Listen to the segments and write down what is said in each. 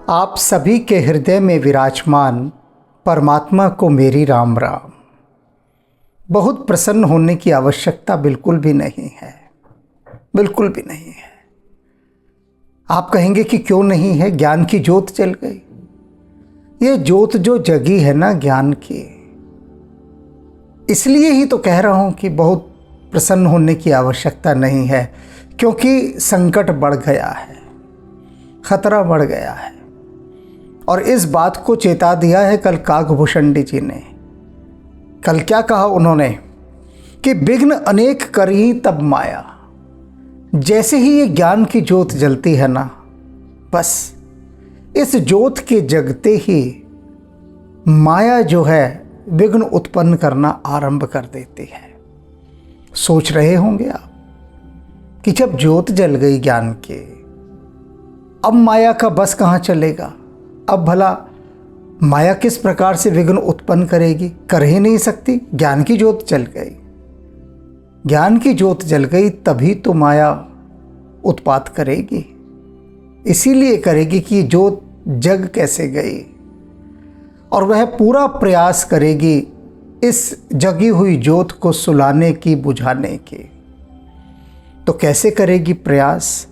आप सभी के हृदय में विराजमान परमात्मा को मेरी राम राम। बहुत प्रसन्न होने की आवश्यकता बिल्कुल भी नहीं है, बिल्कुल भी नहीं है। आप कहेंगे कि क्यों नहीं है, ज्ञान की ज्योत जल गई। ये ज्योत जो जगी है ना ज्ञान की, इसलिए ही तो कह रहा हूं कि बहुत प्रसन्न होने की आवश्यकता नहीं है, क्योंकि संकट बढ़ गया है, खतरा बढ़ गया है। और इस बात को चेता दिया है कल काकभूषणी जी ने। कल क्या कहा उन्होंने कि विघ्न अनेक करी तब माया। जैसे ही ये ज्ञान की ज्योत जलती है ना, बस इस ज्योत के जगते ही माया जो है विघ्न उत्पन्न करना आरंभ कर देती है। सोच रहे होंगे आप कि जब ज्योत जल गई ज्ञान के, अब माया का बस कहाँ चलेगा। अब भला माया किस प्रकार से विघ्न उत्पन्न करेगी, कर ही नहीं सकती। ज्ञान की ज्योत जल गई, ज्ञान की ज्योत जल गई तभी तो माया उत्पात करेगी। इसीलिए करेगी कि ज्योत जग कैसे गई, और वह पूरा प्रयास करेगी इस जगी हुई ज्योत को सुलाने की, बुझाने की। तो कैसे करेगी प्रयास?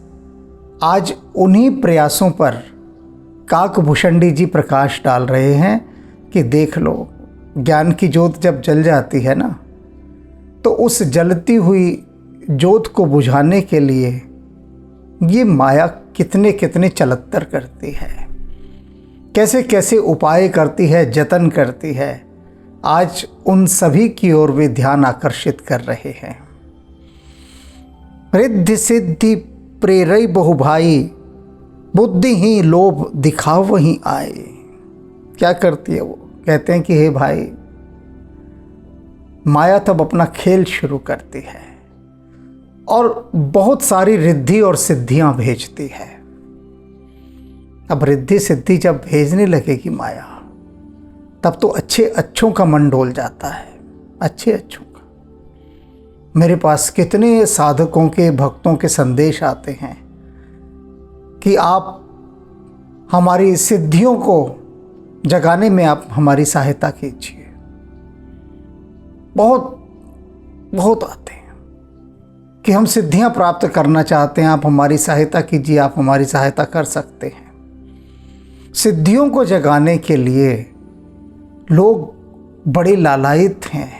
आज उन्हीं प्रयासों पर काकभूषणी जी प्रकाश डाल रहे हैं कि देख लो, ज्ञान की ज्योत जब जल जाती है ना, तो उस जलती हुई ज्योत को बुझाने के लिए ये माया कितने कितने चलत्तर करती है, कैसे कैसे उपाय करती है, जतन करती है। आज उन सभी की ओर वे ध्यान आकर्षित कर रहे हैं। रिद्धि सिद्धि प्रेरई बहु भाई, बुद्धि ही लोभ दिखाव वहीं आए। क्या करती है वो? कहते हैं कि हे भाई, माया तब अपना खेल शुरू करती है और बहुत सारी रिद्धि और सिद्धियां भेजती है। अब रिद्धि सिद्धि जब भेजने लगेगी माया, तब तो अच्छे अच्छों का मन डोल जाता है, अच्छे अच्छों का। मेरे पास कितने साधकों के, भक्तों के संदेश आते हैं कि आप हमारी सिद्धियों को जगाने में आप हमारी सहायता कीजिए। बहुत आते हैं कि हम सिद्धियां प्राप्त करना चाहते हैं, आप हमारी सहायता कीजिए, आप हमारी सहायता कर सकते हैं। सिद्धियों को जगाने के लिए लोग बड़े लालायित हैं,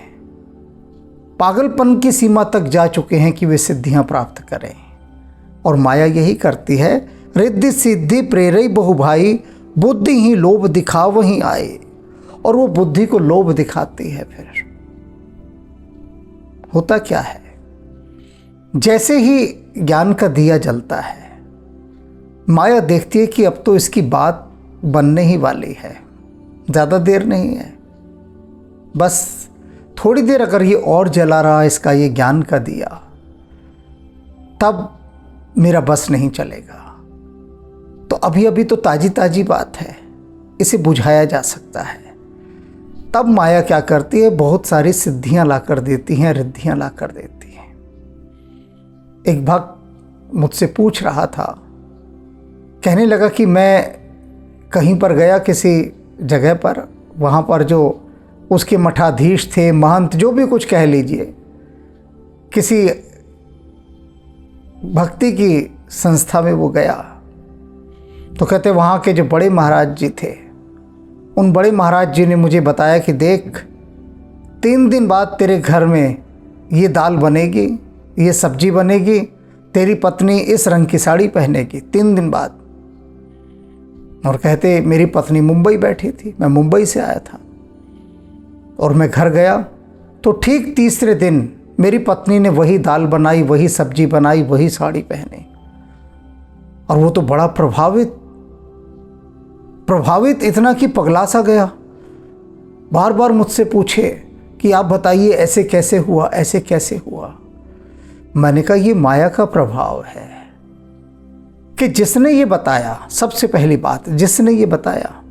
पागलपन की सीमा तक जा चुके हैं कि वे सिद्धियां प्राप्त करें। और माया यही करती है, रिद्धि सिद्धि प्रेरई बहु भाई, बुद्धि ही लोभ दिखाव वहीं आए। और वो बुद्धि को लोभ दिखाती है। फिर होता क्या है, जैसे ही ज्ञान का दिया जलता है, माया देखती है कि अब तो इसकी बात बनने ही वाली है, ज़्यादा देर नहीं है, बस थोड़ी देर अगर ये और जला रहा इसका ये ज्ञान का दिया, तब मेरा बस नहीं चलेगा। तो अभी अभी तो ताजी ताजी बात है, इसे बुझाया जा सकता है। तब माया क्या करती है, बहुत सारी सिद्धियां ला कर देती हैं, रिद्धियां ला कर देती हैं। एक भक्त मुझसे पूछ रहा था, कहने लगा कि मैं कहीं पर गया किसी जगह पर, वहाँ पर जो उसके मठाधीश थे, महंत, जो भी कुछ कह लीजिए, किसी भक्ति की संस्था में वो गया। तो कहते वहाँ के जो बड़े महाराज जी थे, उन बड़े महाराज जी ने मुझे बताया कि देख, 3 दिन बाद तेरे घर में ये दाल बनेगी, ये सब्जी बनेगी, तेरी पत्नी इस रंग की साड़ी पहनेगी 3 दिन बाद। और कहते मेरी पत्नी मुंबई बैठी थी, मैं मुंबई से आया था, और मैं घर गया तो ठीक तीसरे दिन मेरी पत्नी ने वही दाल बनाई, वही सब्जी बनाई, वही साड़ी पहनी। और वो तो बड़ा प्रभावित इतना कि पगला सा गया। बार बार मुझसे पूछे कि आप बताइए ऐसे कैसे हुआ, ऐसे कैसे हुआ। मैंने कहा ये माया का प्रभाव है कि जिसने ये बताया, सबसे पहली बात, जिसने ये बताया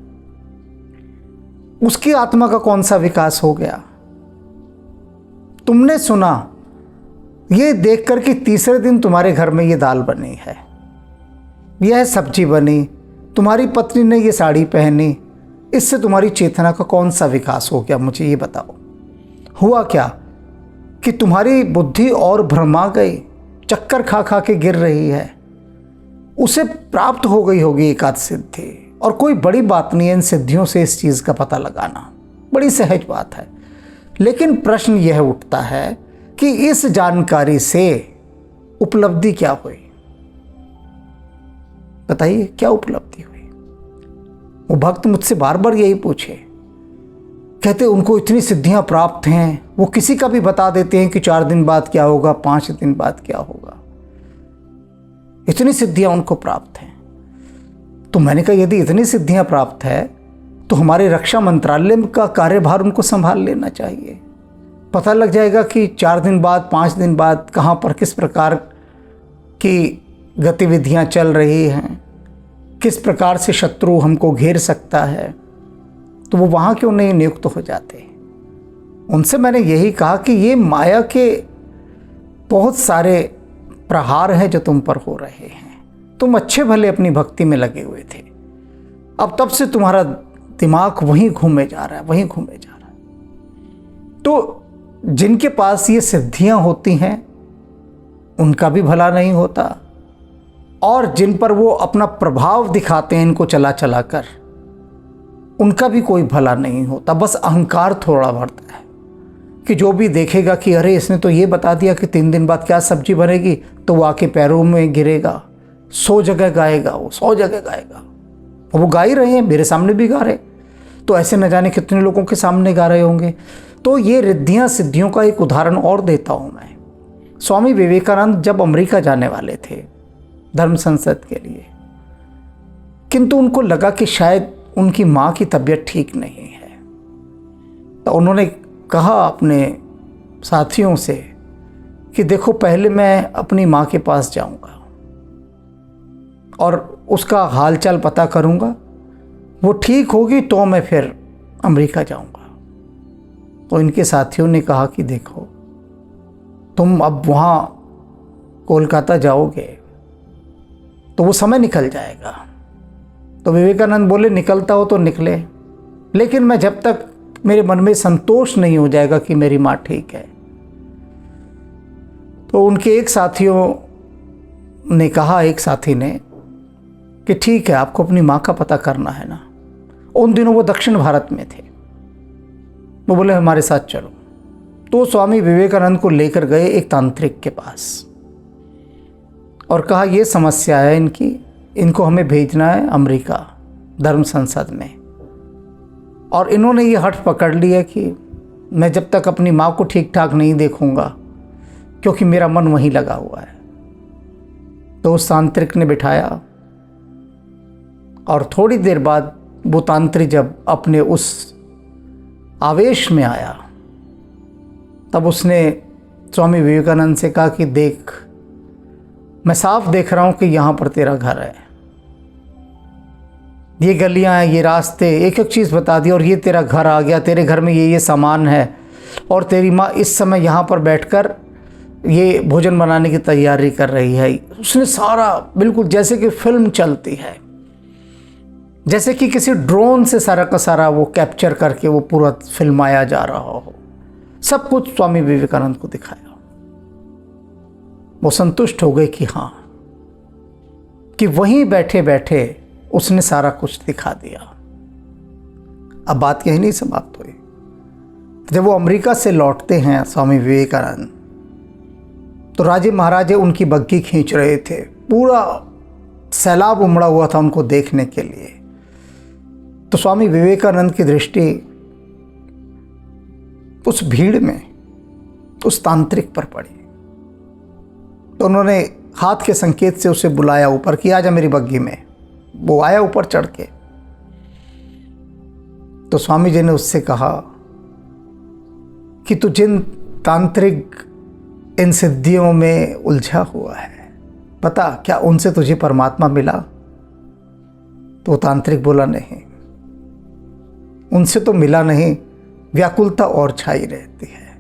उसकी आत्मा का कौन सा विकास हो गया। तुमने सुना, ये देख कर कि तीसरे दिन तुम्हारे घर में ये दाल बनी है, यह सब्जी बनी, तुम्हारी पत्नी ने ये साड़ी पहनी, इससे तुम्हारी चेतना का कौन सा विकास हो गया, मुझे ये बताओ। हुआ क्या कि तुम्हारी बुद्धि और भ्रमा गई, चक्कर खा खा के गिर रही है। उसे प्राप्त हो गई होगी एकाध सिद्धि, और कोई बड़ी बात नहीं है इन सिद्धियों से इस चीज़ का पता लगाना, बड़ी सहज बात है। लेकिन प्रश्न यह उठता है कि इस जानकारी से उपलब्धि क्या हुई? बताइए क्या उपलब्धि हुई? वो भक्त मुझसे बार बार यही पूछे, कहते उनको इतनी सिद्धियां प्राप्त हैं, वो किसी का भी बता देते हैं कि 4 दिन बाद क्या होगा, 5 दिन बाद क्या होगा, इतनी सिद्धियां उनको प्राप्त हैं। तो मैंने कहा यदि इतनी सिद्धियां प्राप्त है तो हमारे रक्षा मंत्रालय का कार्यभार उनको संभाल लेना चाहिए। पता लग जाएगा कि 4 दिन बाद, 5 दिन बाद कहाँ पर किस प्रकार की गतिविधियां चल रही हैं, किस प्रकार से शत्रु हमको घेर सकता है, तो वो वहाँ क्यों नहीं नियुक्त हो जाते। उनसे मैंने यही कहा कि ये माया के बहुत सारे प्रहार हैं जो तुम पर हो रहे हैं। तुम अच्छे भले अपनी भक्ति में लगे हुए थे, अब तब से तुम्हारा दिमाग वहीं घूमे जा रहा है, वहीं घूमे जा रहा है। तो जिनके पास ये सिद्धियां होती हैं उनका भी भला नहीं होता, और जिन पर वो अपना प्रभाव दिखाते हैं इनको चला चला कर, उनका भी कोई भला नहीं होता। बस अहंकार थोड़ा बढ़ता है कि जो भी देखेगा कि अरे इसने तो ये बता दिया कि 3 दिन बाद क्या सब्जी बनेगी, तो वो आके पैरों में गिरेगा, 100 जगह गाएगा, वो 100 जगह गाएगा। वो गा ही रहे हैं, मेरे सामने भी गा रहे, तो ऐसे न जाने कितने लोगों के सामने गा रहे होंगे। तो ये रिद्धियाँ सिद्धियों का एक उदाहरण और देता हूँ मैं। स्वामी विवेकानंद जब अमेरिका जाने वाले थे धर्म संसद के लिए, किंतु उनको लगा कि शायद उनकी माँ की तबीयत ठीक नहीं है, तो उन्होंने कहा अपने साथियों से कि देखो पहले मैं अपनी माँ के पास जाऊंगा और उसका हालचाल पता करूंगा, वो ठीक होगी तो मैं फिर अमेरिका जाऊंगा। तो इनके साथियों ने कहा कि देखो तुम अब वहाँ कोलकाता जाओगे तो वो समय निकल जाएगा। तो विवेकानंद बोले निकलता हो तो निकले, लेकिन मैं जब तक मेरे मन में संतोष नहीं हो जाएगा कि मेरी माँ ठीक है। तो उनके एक साथियों ने कहा, एक साथी ने, कि ठीक है आपको अपनी माँ का पता करना है ना। उन दिनों वो दक्षिण भारत में थे। वो बोले हमारे साथ चलो। तो स्वामी विवेकानंद को लेकर गए एक तांत्रिक के पास और कहा ये समस्या है इनकी, इनको हमें भेजना है अमेरिका धर्म संसद में। और इन्होंने ये हठ पकड़ लिया कि मैं जब तक अपनी माँ को ठीक ठाक नहीं देखूंगा, क्योंकि मेरा मन वहीं लगा हुआ है। तो उस तांत्रिक ने बिठाया और थोड़ी देर बाद वो तांत्रिक जब अपने उस आवेश में आया तब उसने स्वामी विवेकानंद से कहा कि देख, मैं साफ देख रहा हूं कि यहां पर तेरा घर है, ये गलियां हैं, ये रास्ते, एक एक चीज़ बता दी, और ये तेरा घर आ गया, तेरे घर में ये सामान है, और तेरी माँ इस समय यहाँ पर बैठकर ये भोजन बनाने की तैयारी कर रही है। उसने सारा बिल्कुल जैसे कि फिल्म चलती है, जैसे कि किसी ड्रोन से सारा का सारा वो कैप्चर करके वो पूरा फिल्माया जा रहा हो, सब कुछ स्वामी विवेकानंद को दिखाया। वो संतुष्ट हो गए कि हाँ, कि वहीं बैठे बैठे उसने सारा कुछ दिखा दिया। अब बात यही नहीं समाप्त हुई। जब वो अमेरिका से लौटते हैं स्वामी विवेकानंद, तो राजे महाराजे उनकी बग्घी खींच रहे थे, पूरा सैलाब उमड़ा हुआ था उनको देखने के लिए। तो स्वामी विवेकानंद की दृष्टि उस भीड़ में उस तांत्रिक पर पड़ी। तो उन्होंने हाथ के संकेत से उसे बुलाया ऊपर कि आजा मेरी बग्घी में। वो आया ऊपर चढ़ के। तो स्वामी जी ने उससे कहा कि तू जिन तांत्रिक इन सिद्धियों में उलझा हुआ है, पता क्या उनसे तुझे परमात्मा मिला? तो तांत्रिक बोला नहीं, उनसे तो मिला नहीं, व्याकुलता और छाई रहती है।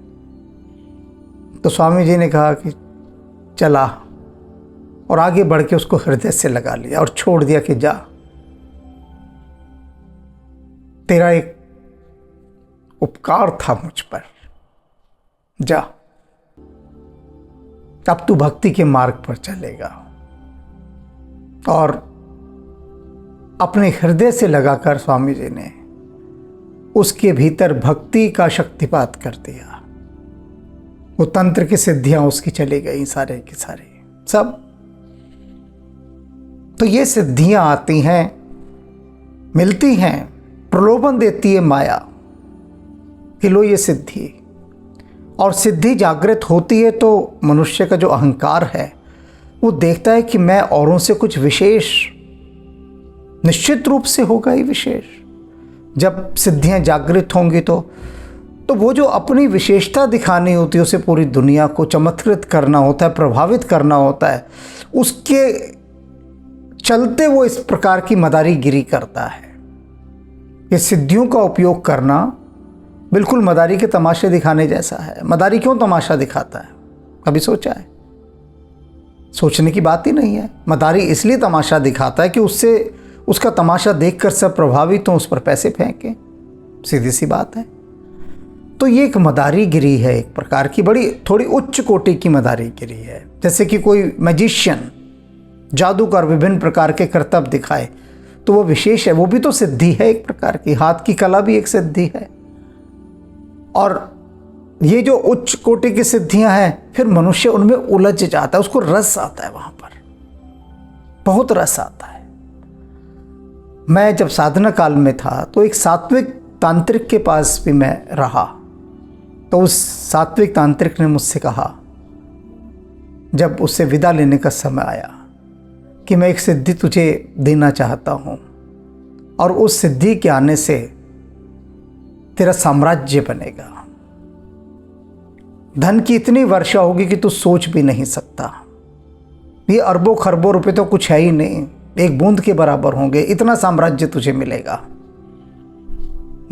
तो स्वामी जी ने कहा कि चला, और आगे बढ़ के उसको हृदय से लगा लिया और छोड़ दिया कि जा, तेरा एक उपकार था मुझ पर, जा, अब तू भक्ति के मार्ग पर चलेगा। और अपने हृदय से लगाकर स्वामी जी ने उसके भीतर भक्ति का शक्तिपात कर दिया। वो तंत्र की सिद्धियां उसकी चली गई, सारे की सारे सब। तो ये सिद्धियां आती हैं, मिलती हैं, प्रलोभन देती है माया कि लो ये सिद्धि। और सिद्धि जागृत होती है तो मनुष्य का जो अहंकार है वो देखता है कि मैं औरों से कुछ विशेष, निश्चित रूप से होगा ही विशेष। जब सिद्धियां जागृत होंगी तो वो जो अपनी विशेषता दिखानी होती है, उसे पूरी दुनिया को चमत्कृत करना होता है, प्रभावित करना होता है, उसके चलते वो इस प्रकार की मदारीगिरी करता है। ये सिद्धियों का उपयोग करना बिल्कुल मदारी के तमाशे दिखाने जैसा है। मदारी क्यों तमाशा दिखाता है, कभी सोचा है? सोचने की बात ही नहीं है। मदारी इसलिए तमाशा दिखाता है कि उससे, उसका तमाशा देखकर सब प्रभावित हों, उस पर पैसे फेंकें, सीधी सी बात है। तो ये एक मदारीगिरी है, एक प्रकार की बड़ी थोड़ी उच्च कोटि की मदारीगिरी है। जैसे कि कोई मैजिशियन, जादूगर विभिन्न प्रकार के करतब दिखाए तो वो विशेष है, वो भी तो सिद्धि है एक प्रकार की। हाथ की कला भी एक सिद्धि है। और ये जो उच्च कोटि की सिद्धियां हैं, फिर मनुष्य उनमें उलझ जाता है, उसको रस आता है, वहां पर बहुत रस आता है। मैं जब साधना काल में था तो एक सात्विक तांत्रिक के पास भी मैं रहा। तो उस सात्विक तांत्रिक ने मुझसे कहा, जब उससे विदा लेने का समय आया, कि मैं एक सिद्धि तुझे देना चाहता हूं और उस सिद्धि के आने से तेरा साम्राज्य बनेगा, धन की इतनी वर्षा होगी कि तू सोच भी नहीं सकता। ये अरबों खरबों रुपए तो कुछ है ही नहीं, एक बूंद के बराबर होंगे, इतना साम्राज्य तुझे मिलेगा,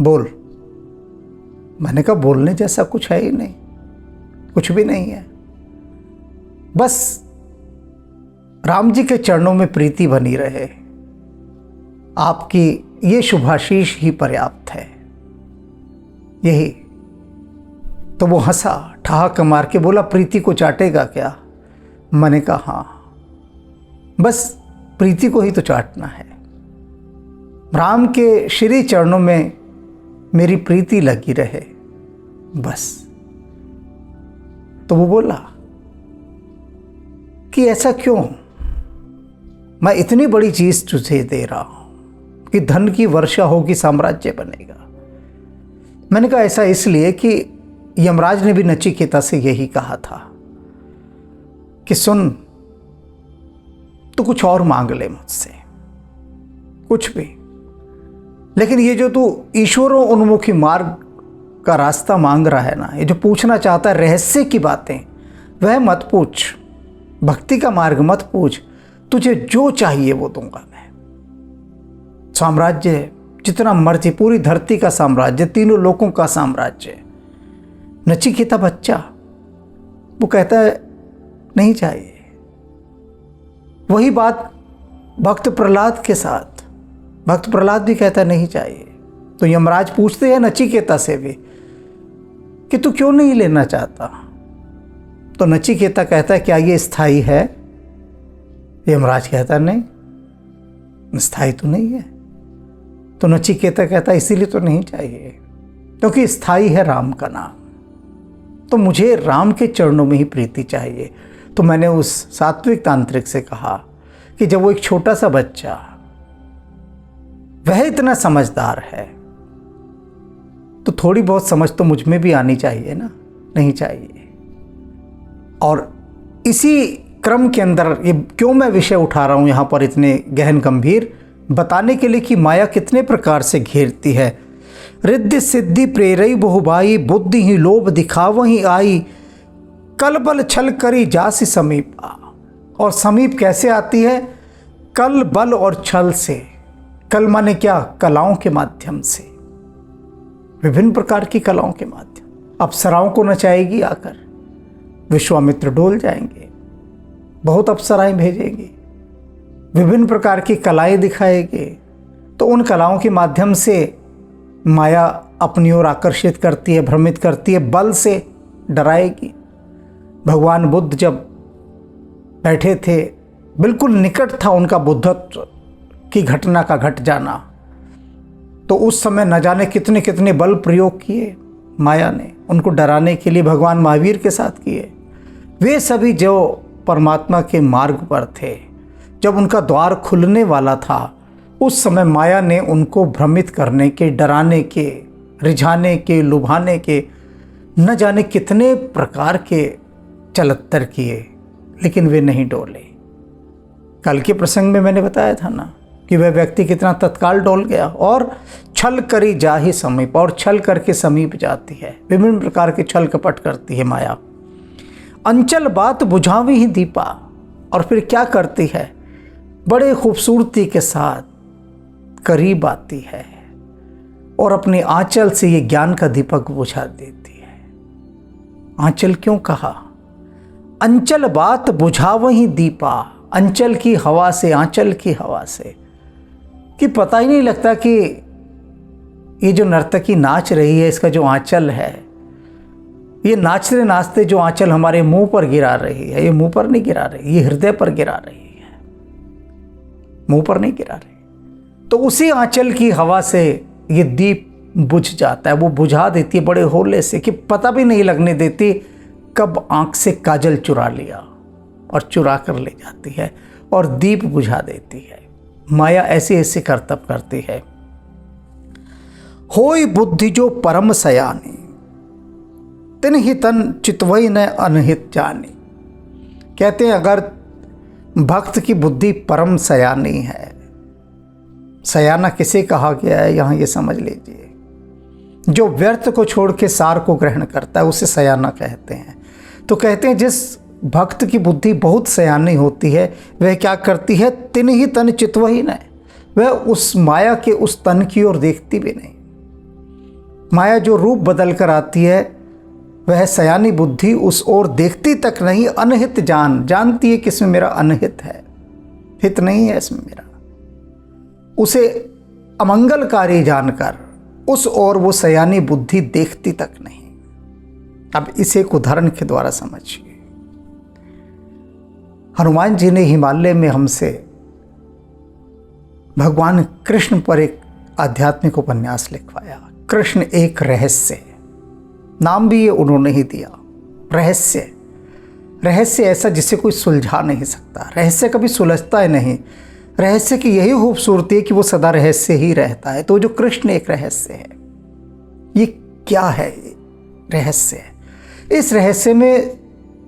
बोल। मैंने कहा बोलने जैसा कुछ है ही नहीं, कुछ भी नहीं है, बस राम जी के चरणों में प्रीति बनी रहे, आपकी ये शुभाशीष ही पर्याप्त है, यही। तो वो हंसा, ठहाक मार के बोला, प्रीति को चाटेगा क्या? मैंने कहा हाँ, बस प्रीति को ही तो चाटना है। राम के श्री चरणों में मेरी प्रीति लगी रहे, बस। तो वो बोला कि ऐसा क्यों, मैं इतनी बड़ी चीज तुझे दे रहा हूं कि धन की वर्षा होगी, साम्राज्य बनेगा। मैंने कहा ऐसा इसलिए कि यमराज ने भी नचिकेता से यही कहा था कि सुन, तू कुछ और मांग ले मुझसे, कुछ भी, लेकिन ये जो तू ईश्वरों उन्मुखी मार्ग का रास्ता मांग रहा है ना, ये जो पूछना चाहता है रहस्य की बातें, वह मत पूछ, भक्ति का मार्ग मत पूछ, तुझे जो चाहिए वो दूंगा मैं। साम्राज्य जितना मर्जी, पूरी धरती का साम्राज्य, तीनों लोकों का साम्राज्य। नचिकेता बच्चा, वो कहता है नहीं चाहिए। वही बात भक्त प्रहलाद के साथ, भक्त प्रहलाद भी कहता है नहीं चाहिए। तो यमराज पूछते हैं नचिकेता से भी कि तू क्यों नहीं लेना चाहता? तो नचिकेता कहता है क्या ये स्थायी है? यमराज कहता नहीं, स्थायी तो नहीं है। तो नचिकेता कहता इसीलिए तो नहीं चाहिए क्योंकि स्थायी है राम का नाम, तो मुझे राम के चरणों में ही प्रीति चाहिए। तो मैंने उस सात्विक तांत्रिक से कहा कि जब वो एक छोटा सा बच्चा, वह इतना समझदार है, तो थोड़ी बहुत समझ तो मुझ में भी आनी चाहिए ना, नहीं चाहिए। और इसी क्रम के अंदर ये क्यों मैं विषय उठा रहा हूं यहां पर इतने गहन गंभीर, बताने के लिए कि माया कितने प्रकार से घेरती है। रिद्धि सिद्धि प्रेरई बहुबाई, बुद्धि ही लोभ दिखावही आई, कल बल छल करी जासी समीप। और समीप कैसे आती है? कल बल और छल से। कल माने क्या? कलाओं के माध्यम से, विभिन्न प्रकार की कलाओं के माध्यम। अप्सराओं को नचाएगी आकर, विश्वामित्र डोल जाएंगे, बहुत अप्सराएं भेजेंगी, विभिन्न प्रकार की कलाएं दिखाएगी। तो उन कलाओं के माध्यम से माया अपनी ओर आकर्षित करती है, भ्रमित करती है, बल से डराएगी। भगवान बुद्ध जब बैठे थे, बिल्कुल निकट था उनका बुद्धत्व की घटना का घट जाना, तो उस समय न जाने कितने कितने बल प्रयोग किए माया ने उनको डराने के लिए, भगवान महावीर के साथ किए। वे सभी जो परमात्मा के मार्ग पर थे, जब उनका द्वार खुलने वाला था, उस समय माया ने उनको भ्रमित करने के, डराने के, रिझाने के, लुभाने के न जाने कितने प्रकार के चलत्तर किए, लेकिन वे नहीं डोले। कल के प्रसंग में मैंने बताया था ना कि वह व्यक्ति कितना तत्काल डोल गया। और छल करी जा ही समीप, और छल करके समीप जाती है, विभिन्न प्रकार के छल कपट करती है माया। अंचल बात बुझावी ही दीपा, और फिर क्या करती है, बड़े खूबसूरती के साथ करीब आती है और अपने आंचल से ये ज्ञान का दीपक बुझा देती है। आंचल क्यों कहा? अंचल बात बुझावही दीपा, अंचल की हवा से, आंचल की हवा से, कि पता ही नहीं लगता कि ये जो नर्तकी नाच रही है, इसका जो आंचल है, ये नाचते नाचते जो आंचल हमारे मुंह पर गिरा रही है, ये मुंह पर नहीं गिरा रही, ये हृदय पर गिरा रही है, मुंह पर नहीं गिरा रही। तो उसी आंचल की हवा से ये दीप बुझ जाता है, वो बुझा देती है बड़े होले से, कि पता भी नहीं लगने देती कब आंख से काजल चुरा लिया और चुरा कर ले जाती है और दीप बुझा देती है। माया ऐसे ऐसे करतब करती है। होई बुद्धि जो परम सयानी, तिन ही तन चितवई न अनहित जानी। कहते हैं अगर भक्त की बुद्धि परम सयानी है, सयाना किसे कहा गया है यहाँ ये समझ लीजिए, जो व्यर्थ को छोड़ के सार को ग्रहण करता है उसे सयाना कहते हैं। तो कहते हैं जिस भक्त की बुद्धि बहुत सयानी होती है, वह क्या करती है, तिन ही तन चितवही न, वह उस माया के उस तन की ओर देखती भी नहीं। माया जो रूप बदल कर आती है, वह सयानी बुद्धि उस ओर देखती तक नहीं। अनहित जानती है कि इसमें मेरा अनहित है, हित नहीं है इसमें मेरा, उसे अमंगलकारी जानकर उस ओर वो सयानी बुद्धि देखती तक नहीं। अब इसे एक उदाहरण के द्वारा समझिए। हनुमान जी ने हिमालय में हमसे भगवान कृष्ण पर एक आध्यात्मिक उपन्यास लिखवाया। कृष्ण एक रहस्य, नाम भी ये उन्होंने ही दिया, रहस्य। रहस्य ऐसा जिसे कोई सुलझा नहीं सकता, रहस्य कभी सुलझता है नहीं। रहस्य की यही खूबसूरती है कि वो सदा रहस्य ही रहता है। तो जो कृष्ण एक रहस्य है, ये क्या है? रहस्य है। इस रहस्य में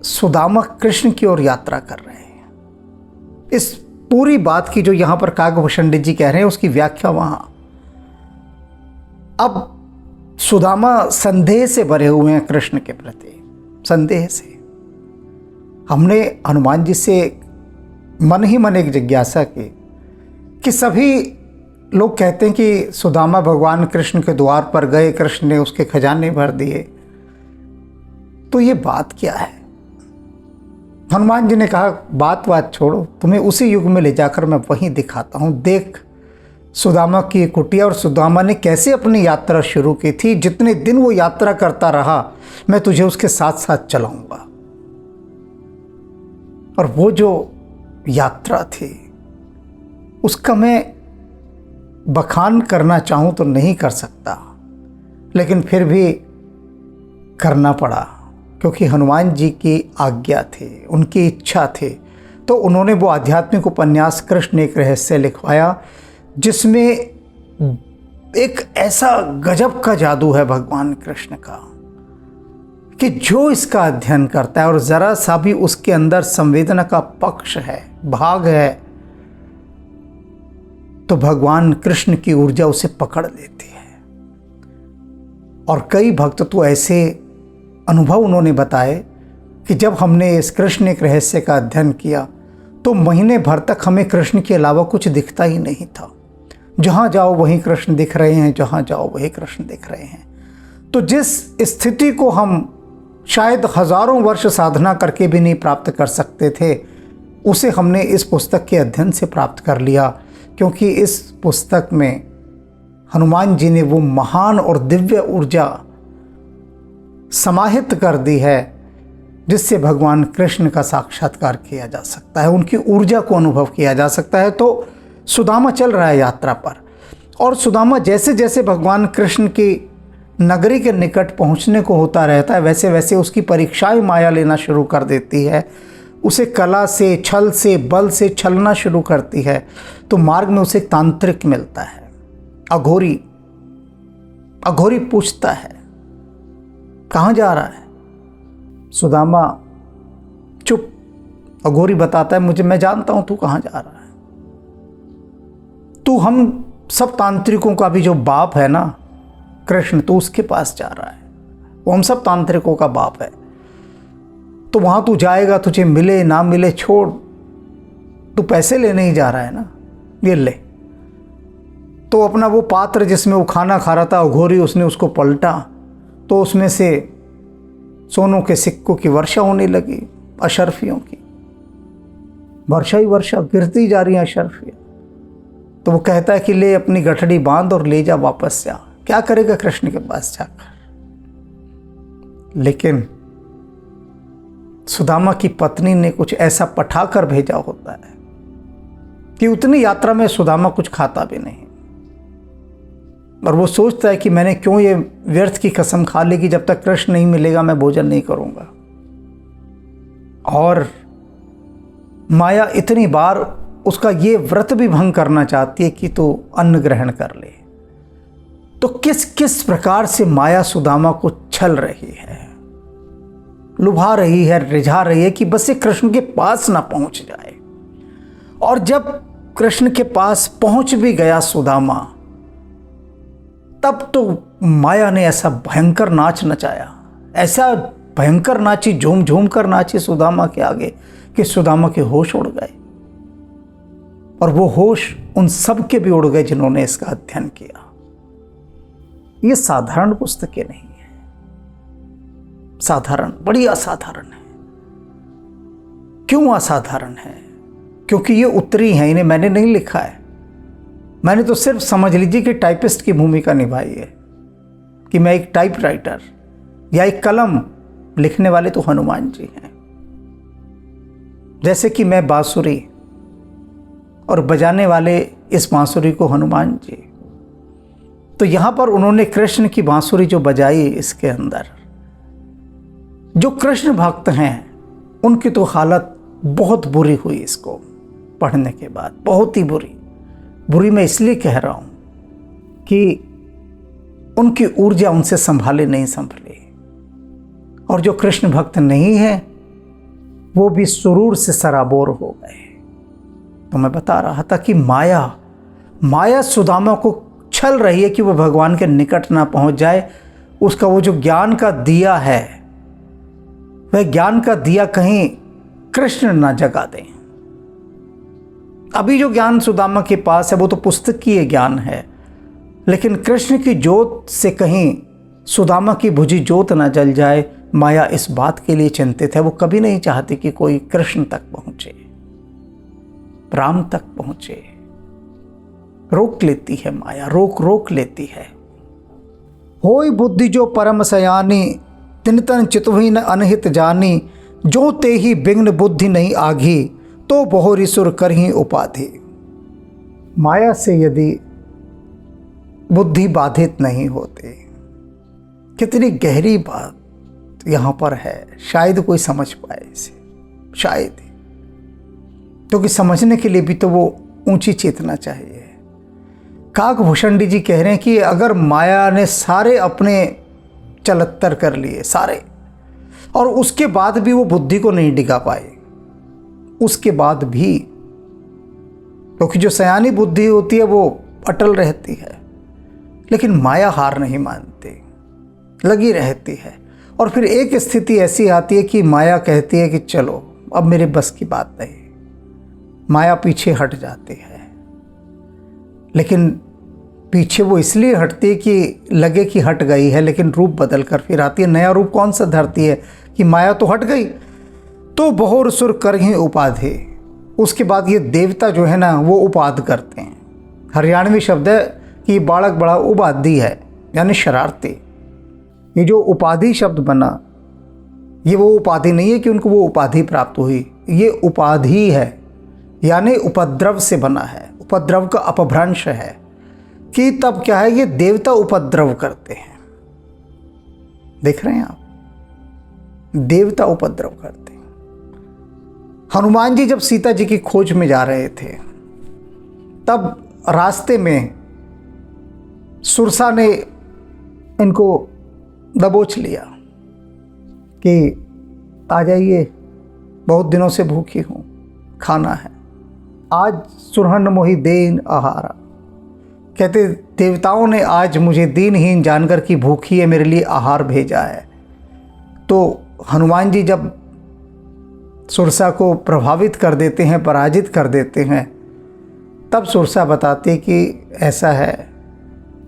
सुदामा कृष्ण की ओर यात्रा कर रहे हैं। इस पूरी बात की जो यहां पर काकभूषण जी कह रहे हैं, उसकी व्याख्या वहां। अब सुदामा संदेह से भरे हुए हैं कृष्ण के प्रति, संदेह से। हमने हनुमान जी से मन ही मन एक जिज्ञासा की कि सभी लोग कहते हैं कि सुदामा भगवान कृष्ण के द्वार पर गए, कृष्ण ने उसके खजाने भर दिए, तो ये बात क्या है? हनुमान जी ने कहा बात छोड़ो, तुम्हें उसी युग में ले जाकर मैं वहीं दिखाता हूँ। देख सुदामा की कुटिया और सुदामा ने कैसे अपनी यात्रा शुरू की थी। जितने दिन वो यात्रा करता रहा, मैं तुझे उसके साथ साथ चलाऊंगा। और वो जो यात्रा थी उसका मैं बखान करना चाहूँ तो नहीं कर सकता, लेकिन फिर भी करना पड़ा, क्योंकि हनुमान जी की आज्ञा थी, उनकी इच्छा थी। तो उन्होंने वो आध्यात्मिक उपन्यास कृष्ण एक रहस्य लिखवाया, जिसमें एक ऐसा गजब का जादू है भगवान कृष्ण का कि जो इसका अध्ययन करता है और ज़रा सा भी उसके अंदर संवेदना का पक्ष है, भाग है, तो भगवान कृष्ण की ऊर्जा उसे पकड़ लेती है। और कई भक्त तो ऐसे अनुभव उन्होंने बताए कि जब हमने इस कृष्ण एक रहस्य का अध्ययन किया तो महीने भर तक हमें कृष्ण के अलावा कुछ दिखता ही नहीं था। जहाँ जाओ वहीं कृष्ण दिख रहे हैं, जहाँ जाओ वहीं कृष्ण दिख रहे हैं। तो जिस स्थिति को हम शायद हजारों वर्ष साधना करके भी नहीं प्राप्त कर सकते थे, उसे हमने इस पुस्तक के अध्ययन से प्राप्त कर लिया, क्योंकि इस पुस्तक में हनुमान जी ने वो महान और दिव्य ऊर्जा समाहित कर दी है जिससे भगवान कृष्ण का साक्षात्कार किया जा सकता है, उनकी ऊर्जा को अनुभव किया जा सकता है। तो सुदामा चल रहा है यात्रा पर, और सुदामा जैसे जैसे भगवान कृष्ण की नगरी के निकट पहुंचने को होता रहता है, वैसे वैसे उसकी परीक्षाएं माया लेना शुरू कर देती है, उसे कला से, छल से, बल से छलना शुरू करती है। तो मार्ग में उसे तांत्रिक मिलता है, अघोरी। अघोरी पूछता है कहाँ जा रहा है? सुदामा चुप। अघोरी बताता है मैं जानता हूं तू कहाँ जा रहा है। तू हम सब तांत्रिकों का भी जो बाप है ना कृष्ण, तू उसके पास जा रहा है। वो हम सब तांत्रिकों का बाप है। तो वहां तू जाएगा, तुझे मिले ना मिले छोड़, तू पैसे लेने ही जा रहा है ना, ये ले। तो अपना वो पात्र जिसमें वो खाना खा रहा था अघोरी, उसने उसको पलटा तो उसमें से सोनों के सिक्कों की वर्षा होने लगी, अशर्फियों की वर्षा ही वर्षा गिरती जा रही है अशर्फियाँ। तो वो कहता है कि ले अपनी गठड़ी बांध और ले जा वापस से आ। क्या करेगा कृष्ण के पास जाकर? लेकिन सुदामा की पत्नी ने कुछ ऐसा पठाकर भेजा होता है कि उतनी यात्रा में सुदामा कुछ खाता भी नहीं, और वो सोचता है कि मैंने क्यों ये व्यर्थ की कसम खा ली कि जब तक कृष्ण नहीं मिलेगा मैं भोजन नहीं करूंगा। और माया इतनी बार उसका ये व्रत भी भंग करना चाहती है कि तू अन्न ग्रहण कर ले। तो किस किस प्रकार से माया सुदामा को छल रही है, लुभा रही है, रिझा रही है कि बस ये कृष्ण के पास ना पहुंच जाए। और जब कृष्ण के पास पहुंच भी गया सुदामा, तब तो माया ने ऐसा भयंकर नाच नचाया, ऐसा भयंकर नाची, झूम झूम कर नाची सुदामा के आगे कि सुदामा के होश उड़ गए। और वो होश उन सब के भी उड़ गए जिन्होंने इसका अध्ययन किया। ये साधारण पुस्तकें नहीं है, साधारण, बड़ी असाधारण है। क्यों असाधारण है? क्योंकि ये उत्तरी हैं, इन्हें मैंने नहीं लिखा है। मैंने तो सिर्फ समझ लीजिए कि टाइपिस्ट की भूमिका निभाई है, कि मैं एक टाइप राइटर या एक कलम। लिखने वाले तो हनुमान जी हैं। जैसे कि मैं बांसुरी और बजाने वाले इस बांसुरी को हनुमान जी। तो यहां पर उन्होंने कृष्ण की बांसुरी जो बजाई, इसके अंदर जो कृष्ण भक्त हैं उनकी तो हालत बहुत बुरी हुई इसको पढ़ने के बाद, बहुत ही बुरी। बुरी मैं इसलिए कह रहा हूं कि उनकी ऊर्जा उनसे संभाले नहीं संभली, और जो कृष्ण भक्त नहीं है वो भी सुरूर से सराबोर हो गए। तो मैं बता रहा था कि माया सुदामा को छल रही है कि वो भगवान के निकट ना पहुंच जाए। उसका वो जो ज्ञान का दिया है, वह ज्ञान का दिया कहीं कृष्ण ना जगा दें। अभी जो ज्ञान सुदामा के पास है वो तो पुस्तकीय ज्ञान है, लेकिन कृष्ण की ज्योत से कहीं सुदामा की बुझी ज्योत ना जल जाए। माया इस बात के लिए चिंतित है। वो कभी नहीं चाहती कि कोई कृष्ण तक पहुंचे, राम तक पहुंचे। रोक लेती है माया, रोक लेती है। होई बुद्धि जो परम सयानी, तिन तन चितुहि न अनहित जानी। जो ते ही बिघ्न बुद्धि नहीं आघी, तो बहुरी सुर करही उपाधि। माया से यदि बुद्धि बाधित नहीं होती, कितनी गहरी बात यहाँ पर है। शायद कोई समझ पाए इसे, शायद, क्योंकि समझने के लिए भी तो वो ऊंची चेतना चाहिए। काकभूषण जी कह रहे हैं कि अगर माया ने सारे अपने चलत्तर कर लिए, सारे, और उसके बाद भी वो बुद्धि को नहीं डिगा पाए, उसके बाद भी, क्योंकि जो सयानी बुद्धि होती है वो अटल रहती है, लेकिन माया हार नहीं मानती, लगी रहती है। और फिर एक स्थिति ऐसी आती है कि माया कहती है कि चलो अब मेरे बस की बात नहीं, माया पीछे हट जाती है। लेकिन पीछे वो इसलिए हटती है कि लगे कि हट गई है, लेकिन रूप बदल कर फिर आती है। नया रूप कौन सा धरती है कि माया तो हट गई, तो बहुर सुर कर ही उपाधि। उसके बाद ये देवता जो है ना वो उपाध करते हैं। हरियाणवी शब्द है कि ये बालक बड़ा उपाधि है, यानी शरारती। ये जो उपाधि शब्द बना, ये वो उपाधि नहीं है कि उनको वो उपाधि प्राप्त हुई, ये उपाधि है, यानी उपद्रव से बना है, उपद्रव का अपभ्रंश है। कि तब क्या है, ये देवता उपद्रव करते हैं। देख रहे हैं आप, देवता उपद्रव करते हैं। हनुमान जी जब सीता जी की खोज में जा रहे थे, तब रास्ते में सुरसा ने इनको दबोच लिया कि आ जाइए, बहुत दिनों से भूखी हूँ, खाना है। आज सुरहन मोहि देन आहारा, कहते देवताओं ने आज मुझे दीनहीन जानकर कि भूखी है, मेरे लिए आहार भेजा है। तो हनुमान जी जब सुरसा को प्रभावित कर देते हैं, पराजित कर देते हैं, तब सुरसा बताती कि ऐसा है,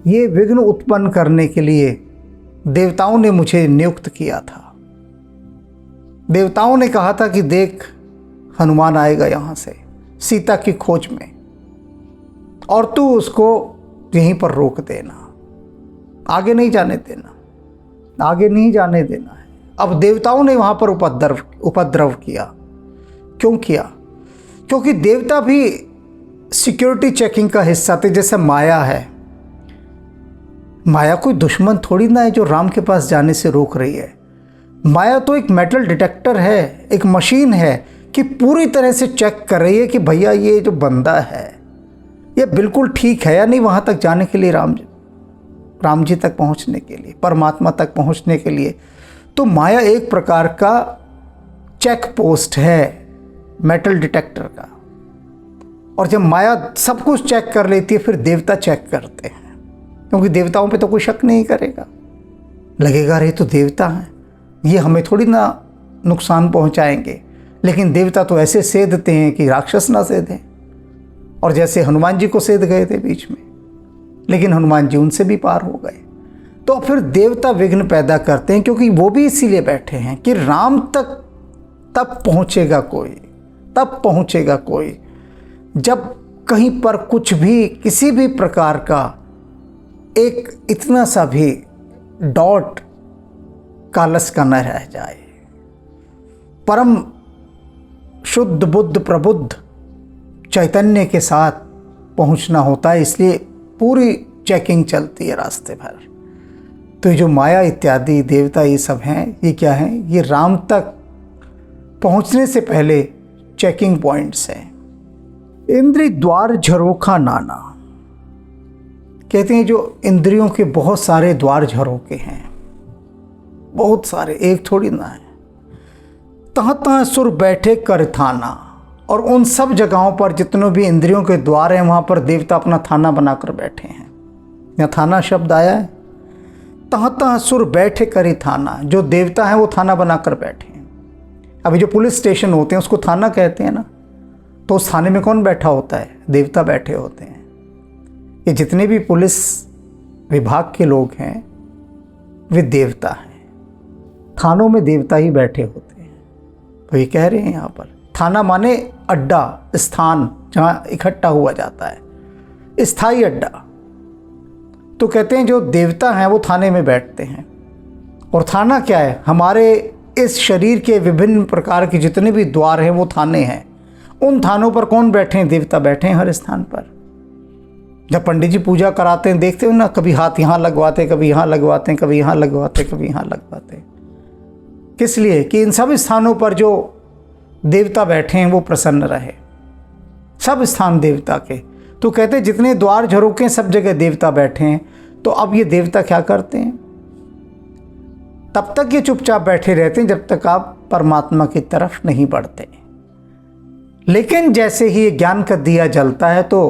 ये विघ्न उत्पन्न करने के लिए देवताओं ने मुझे नियुक्त किया था। देवताओं ने कहा था कि देख, हनुमान आएगा यहाँ से सीता की खोज में, और तू उसको यहीं पर रोक देना, आगे नहीं जाने देना, आगे नहीं जाने देना है। अब देवताओं ने वहाँ पर उपद्रव किया। क्यों किया? क्योंकि देवता भी सिक्योरिटी चेकिंग का हिस्सा थे। जैसे माया है, माया कोई दुश्मन थोड़ी ना है जो राम के पास जाने से रोक रही है। माया तो एक मेटल डिटेक्टर है, एक मशीन है कि पूरी तरह से चेक कर रही है कि भैया ये जो बंदा है ये बिल्कुल ठीक है या नहीं, वहाँ तक जाने के लिए, राम जी तक पहुँचने के लिए, परमात्मा तक पहुँचने के लिए। तो माया एक प्रकार का चेक पोस्ट है मेटल डिटेक्टर का। और जब माया सब कुछ चेक कर लेती है, फिर देवता चेक करते हैं, क्योंकि देवताओं पे तो कोई शक नहीं करेगा, लगेगा अरे तो देवता हैं, ये हमें थोड़ी ना नुकसान पहुंचाएंगे। लेकिन देवता तो ऐसे सेधते हैं कि राक्षस ना सेधें, और जैसे हनुमान जी को सेध गए थे बीच में, लेकिन हनुमान जी उनसे भी पार हो गए। तो फिर देवता विघ्न पैदा करते हैं, क्योंकि वो भी इसीलिए बैठे हैं कि राम तक तब पहुंचेगा कोई, तब पहुंचेगा कोई जब कहीं पर कुछ भी, किसी भी प्रकार का एक इतना सा भी डॉट कालस का न रह जाए। परम शुद्ध बुद्ध प्रबुद्ध चैतन्य के साथ पहुंचना होता है, इसलिए पूरी चेकिंग चलती है रास्ते भर। तो ये जो माया इत्यादि देवता ये सब हैं, ये क्या हैं? ये राम तक पहुंचने से पहले चेकिंग पॉइंट्स हैं। इंद्रिय द्वार झरोखा नाना, कहते हैं जो इंद्रियों के बहुत सारे द्वार झरोखे हैं, बहुत सारे, एक थोड़ी ना है। तहाँ तहाँ सुर बैठे कर थाना, और उन सब जगहों पर जितने भी इंद्रियों के द्वार हैं, वहाँ पर देवता अपना थाना बनाकर बैठे हैं। यहाँ थाना शब्द आया है। तहाँ तहाँ सुर बैठे करे थाना, जो देवता है वो थाना बनाकर बैठे हैं। अभी जो पुलिस स्टेशन होते हैं उसको थाना कहते हैं ना, तो उस थाने में कौन बैठा होता है? देवता बैठे होते हैं। ये जितने भी पुलिस विभाग के लोग हैं वे देवता हैं, थानों में देवता ही बैठे होते हैं। तो ये कह रहे हैं यहाँ पर थाना माने अड्डा, स्थान जहाँ इकट्ठा हुआ जाता है, स्थायी अड्डा। तो कहते हैं जो देवता हैं वो थाने में बैठते हैं। और थाना क्या है? हमारे इस शरीर के विभिन्न प्रकार के जितने भी द्वार हैं वो थाने हैं। उन थानों पर कौन बैठे हैं? देवता बैठे हैं हर स्थान पर। जब पंडित जी पूजा कराते हैं, देखते हो ना, कभी हाथ यहाँ लगवाते, कभी यहाँ लगवाते हैं, कभी यहाँ लगवाते, कभी यहाँ लगवाते। किस लिए? कि इन सब स्थानों पर जो देवता बैठे हैं वो प्रसन्न रहे, सब स्थान देवता के। तो कहते जितने द्वार झरोखे सब जगह देवता बैठे हैं। तो अब ये देवता क्या करते हैं? तब तक ये चुपचाप बैठे रहते हैं जब तक आप परमात्मा की तरफ नहीं बढ़ते। लेकिन जैसे ही ये ज्ञान का दिया जलता है तो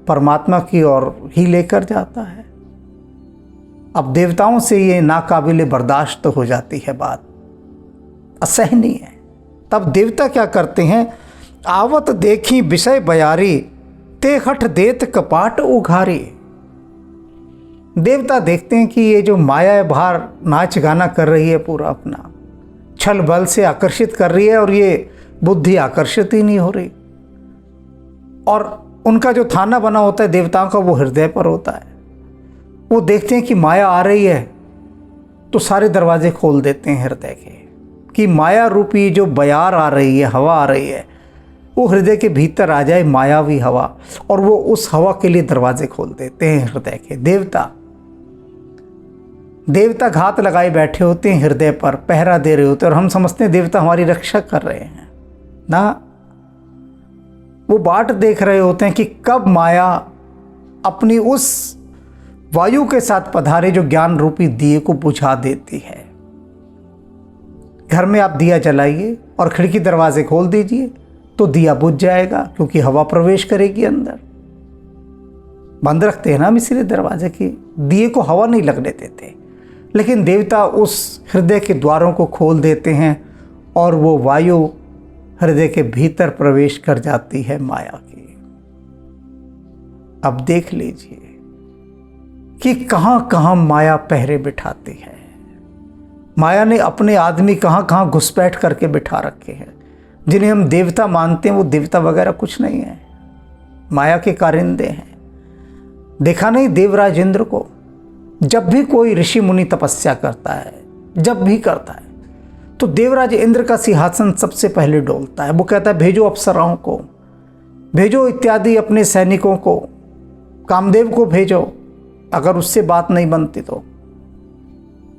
परमात्मा की ओर ही लेकर जाता है। अब देवताओं से ये नाकाबिले बर्दाश्त हो जाती है बात, असहनीय है। तब देवता क्या करते हैं? आवत देखी विषय बयारी, ते हठ देत कपाट उघारी। देवता देखते हैं कि ये जो माया बाहर नाच गाना कर रही है, पूरा अपना छल बल से आकर्षित कर रही है, और ये बुद्धि आकर्षित ही नहीं हो रही। और उनका जो थाना बना होता है देवताओं का, वो हृदय पर होता है। वो देखते हैं कि माया आ रही है तो सारे दरवाजे खोल देते हैं हृदय के, कि माया रूपी जो बयार आ रही है, हवा आ रही है, वो हृदय के भीतर आ जाए, मायावी हवा, और वो उस हवा के लिए दरवाजे खोल देते हैं हृदय के। देवता घात लगाए बैठे होते हैं हृदय पर, पहरा दे रहे होते हैं, और हम समझते हैं देवता हमारी रक्षा कर रहे हैं ना। वो बाट देख रहे होते हैं कि कब माया अपनी उस वायु के साथ पधारे जो ज्ञान रूपी दिए को बुझा देती है। घर में आप दिया जलाइए और खिड़की दरवाजे खोल दीजिए तो दिया बुझ जाएगा, क्योंकि हवा प्रवेश करेगी अंदर। बंद रखते हैं ना हम इसलिए दरवाजे की, दिए को हवा नहीं लगने देते। लेकिन देवता उस हृदय के द्वारों को खोल देते हैं और वो वायु हृदय के भीतर प्रवेश कर जाती है माया की। अब देख लीजिए कि कहां कहां माया पहरे बिठाती है। माया ने अपने आदमी कहां कहां घुसपैठ करके बिठा रखे हैं। जिन्हें हम देवता मानते हैं वो देवता वगैरह कुछ नहीं है, माया के कारिंदे हैं। देखा नहीं देवराज इंद्र को, जब भी कोई ऋषि मुनि तपस्या करता है, जब भी करता है, तो देवराज इंद्र का सिंहासन सबसे पहले डोलता है। वो कहता है भेजो अप्सराओं को, भेजो इत्यादि अपने सैनिकों को, कामदेव को भेजो, अगर उससे बात नहीं बनती तो,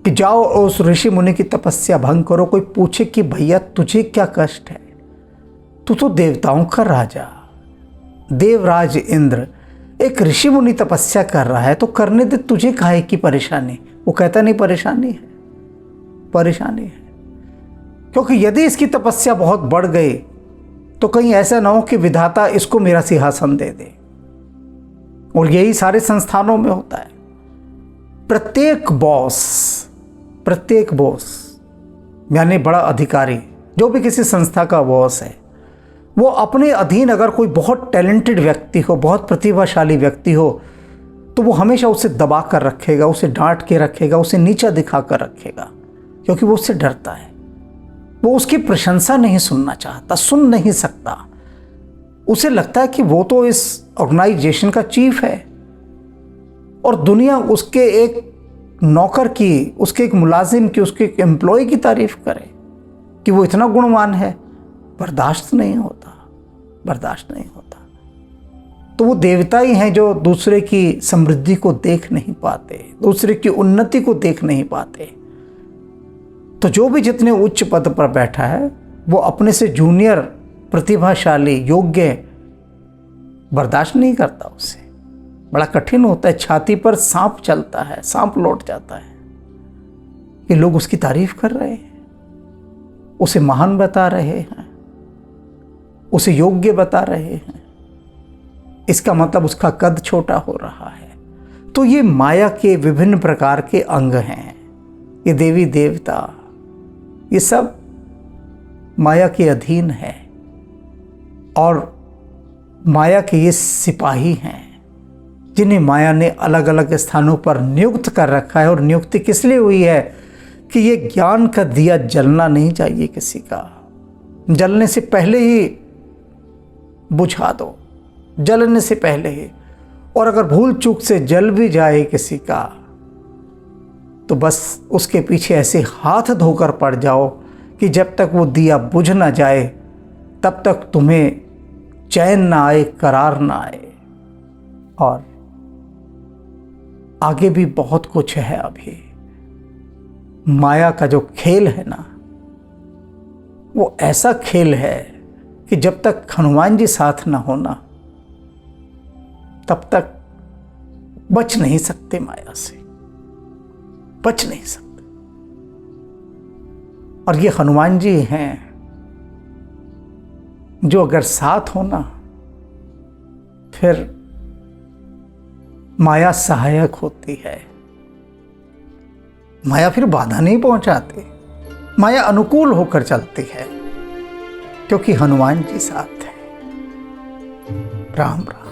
कि जाओ और उस ऋषि मुनि की तपस्या भंग करो। कोई पूछे कि भैया तुझे क्या कष्ट है, तू तो देवताओं का राजा, देवराज इंद्र, एक ऋषि मुनि तपस्या कर रहा है तो करने दे, तुझे काहे की परेशानी। वो कहता नहीं परेशानी है, परेशानी है, क्योंकि यदि इसकी तपस्या बहुत बढ़ गई तो कहीं ऐसा ना हो कि विधाता इसको मेरा सिंहासन दे दे। और यही सारे संस्थानों में होता है। प्रत्येक बॉस यानी बड़ा अधिकारी, जो भी किसी संस्था का बॉस है, वो अपने अधीन अगर कोई बहुत टैलेंटेड व्यक्ति हो, बहुत प्रतिभाशाली व्यक्ति हो, तो वो हमेशा उसे दबा कर रखेगा, उसे डांट के रखेगा, उसे नीचा दिखा कर रखेगा, क्योंकि वो उससे डरता है। वो उसकी प्रशंसा नहीं सुनना चाहता, सुन नहीं सकता। उसे लगता है कि वो तो इस ऑर्गेनाइजेशन का चीफ है और दुनिया उसके एक नौकर की, उसके एक मुलाजिम की, उसके एक एम्प्लॉय की तारीफ करे कि वो इतना गुणवान है। बर्दाश्त नहीं होता, बर्दाश्त नहीं होता। तो वो देवता ही हैं जो दूसरे की समृद्धि को देख नहीं पाते, दूसरे की उन्नति को देख नहीं पाते। तो जो भी जितने उच्च पद पर बैठा है वो अपने से जूनियर, प्रतिभाशाली, योग्य बर्दाश्त नहीं करता। उसे बड़ा कठिन होता है। छाती पर सांप चलता है, सांप लौट जाता है कि लोग उसकी तारीफ कर रहे हैं, उसे महान बता रहे हैं, उसे योग्य बता रहे हैं। इसका मतलब उसका कद छोटा हो रहा है। तो ये माया के विभिन्न प्रकार के अंग हैं। ये देवी देवता, ये सब माया के अधीन है और माया के ये सिपाही हैं जिन्हें माया ने अलग अलग स्थानों पर नियुक्त कर रखा है। और नियुक्ति किस लिए हुई है कि ये ज्ञान का दिया जलना नहीं चाहिए किसी का, जलने से पहले ही बुझा दो, जलने से पहले ही। और अगर भूल चूक से जल भी जाए किसी का तो बस उसके पीछे ऐसे हाथ धोकर पड़ जाओ कि जब तक वो दिया बुझ ना जाए तब तक तुम्हें चैन ना आए, करार ना आए। और आगे भी बहुत कुछ है। अभी माया का जो खेल है ना, वो ऐसा खेल है कि जब तक हनुमान जी साथ ना होना तब तक बच नहीं सकते, माया से बच नहीं सकते। और ये हनुमान जी हैं जो अगर साथ होना फिर माया सहायक होती है। माया फिर बाधा नहीं पहुंचाती, माया अनुकूल होकर चलती है, क्योंकि हनुमान जी साथ हैं। राम राम।